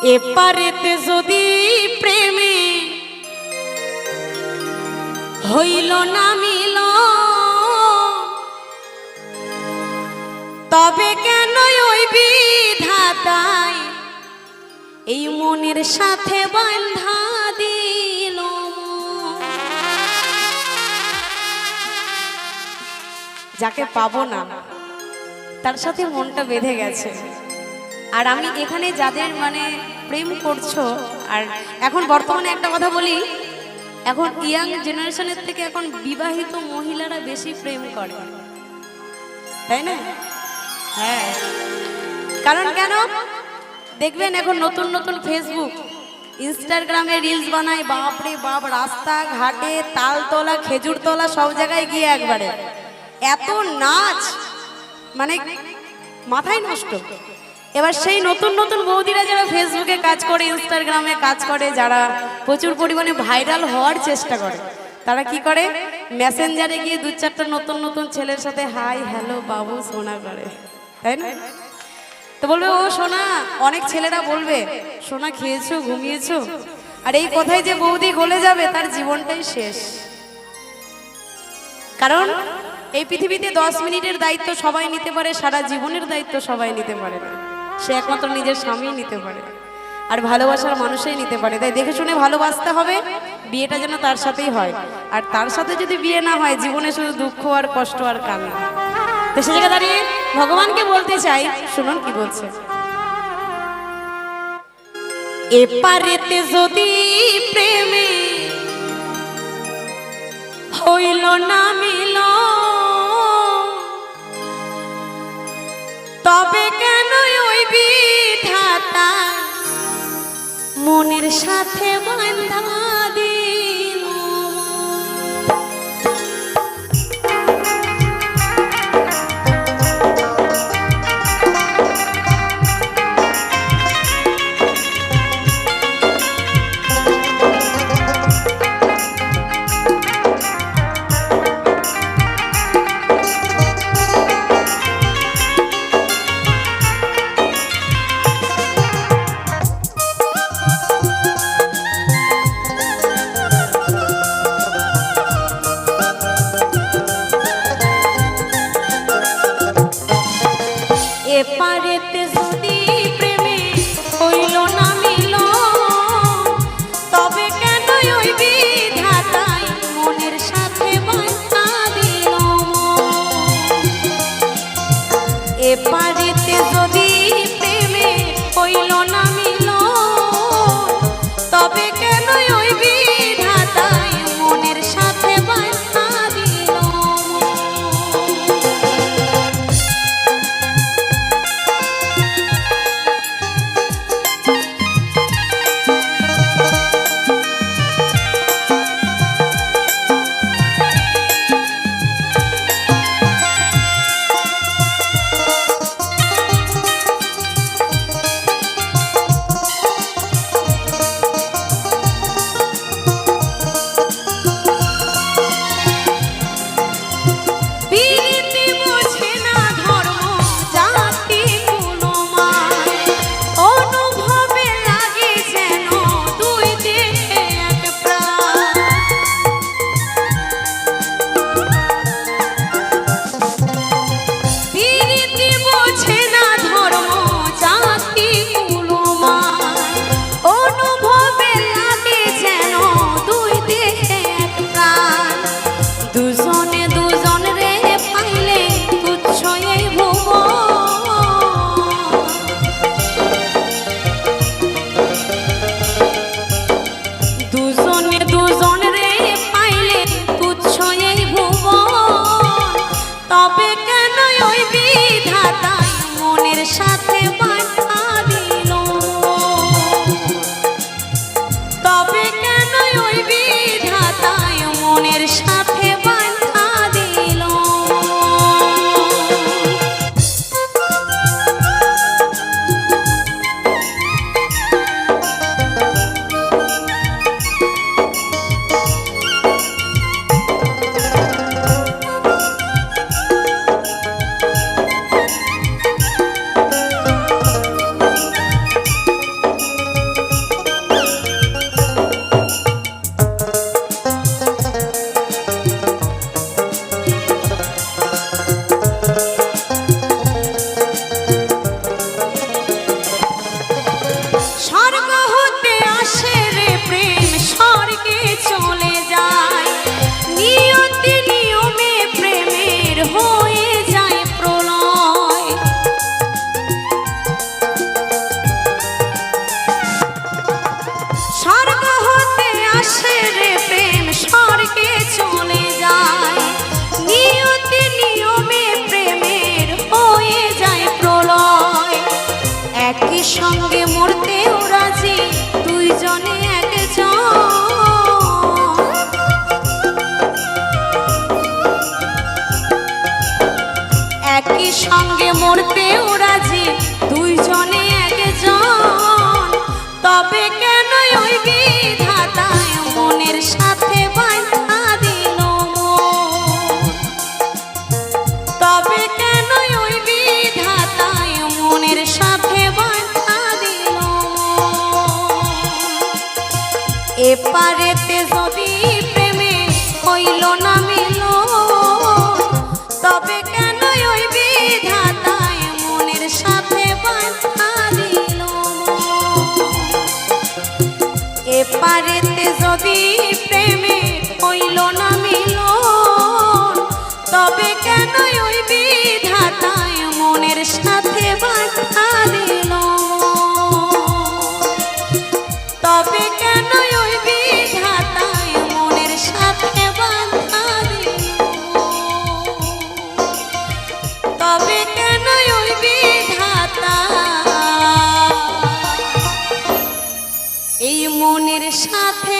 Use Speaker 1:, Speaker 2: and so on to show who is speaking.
Speaker 1: এপারেতে যদি প্রেমে হইল না মিল, তবে কেন ওই বিধাতায় এই মনের সাথে বাঁধা দিল। যাকে পাবো না তার সাথে মনটা বেঁধে গেছে। আর আমি এখানে যাদের মানে প্রেম করছো, আর এখন বর্তমানে একটা কথা বলি, এখন ইয়াং জেনারেশনের থেকে এখন বিবাহিত মহিলারা বেশি প্রেম করে, তাই না? হ্যাঁ, কারণ কেন দেখবেন এখন নতুন নতুন ফেসবুক ইনস্টাগ্রামে রিলস বানায়, বাপরে বাপ, রাস্তা ঘাটে তালতলা খেজুরতলা সব জায়গায় গিয়ে একবারে এত নাচ, মানে মাথায় নষ্ট। এবার সেই নতুন নতুন বৌদিরা যারা ফেসবুকে কাজ করে, ইনস্টাগ্রামে কাজ করে, যারা প্রচুর পরিমাণে ভাইরাল হওয়ার চেষ্টা করে, তারা কি করে, মেসেঞ্জারে গিয়ে দু চারটা নতুন নতুন ছেলের সাথে হাই হ্যালো বাবু সোনা করে, তাই না? তো বলবে ও সোনা, অনেক ছেলেরা বলবে সোনা খেয়েছো ঘুমিয়েছো, আর এই কথায় যে বৌদি গলে যাবে তার জীবনটাই শেষ। কারণ এই পৃথিবীতে 10 মিনিটের দায়িত্ব সবাই নিতে পারে, সারা জীবনের দায়িত্ব সবাই নিতে পারে না। সে একমাত্র নিজের স্বামী নিতে পারে, আর ভালোবাসার মানুষই নিতে পারে। তাই দেখে শুনে ভালোবাসতে হবে, বিয়েটা যেন তার সাথেই হয়। আর তার সাথে যদি বিয়ে না হয়, জীবনে শুধু দুঃখ আর কষ্ট আর কান্না। তো সে জায়গায় দাঁড়িয়ে ভগবানকে বলতে চাই, শুনুন কি বলছে। এপারেতে যদি প্রেমে হইল না মিল, তবে কেন ওই বিধাতা মনের সাথে বাঁধা দিল। একই সঙ্গে মরতেও রাজি দুইজনে একজন, একই সঙ্গে মরতেও রাজি দুইজনে একজন। তবে কেন ওই বিধাতায় মনের সাথে বাঁধা দিল মন? তবে কেন ওই বিধাতায় মনের সাথে বাঁধা দিল মন? এপারেতে যদি প্রেমে হইল না মিল, তবে কেন ওই বিধাতায় মনের সাথে বাঁধা দিল মন? এপারেতে যদি প্রেমে হইল না মিল, তবে কেন ওই বিধাতায় মনের সাথে বাঁধা দিল মন? তবে কেন ওই বিধাতায় মনের সাথে বাঁধা দিল মন? তবে কেন ওই বিধাতা এই মনের সাথে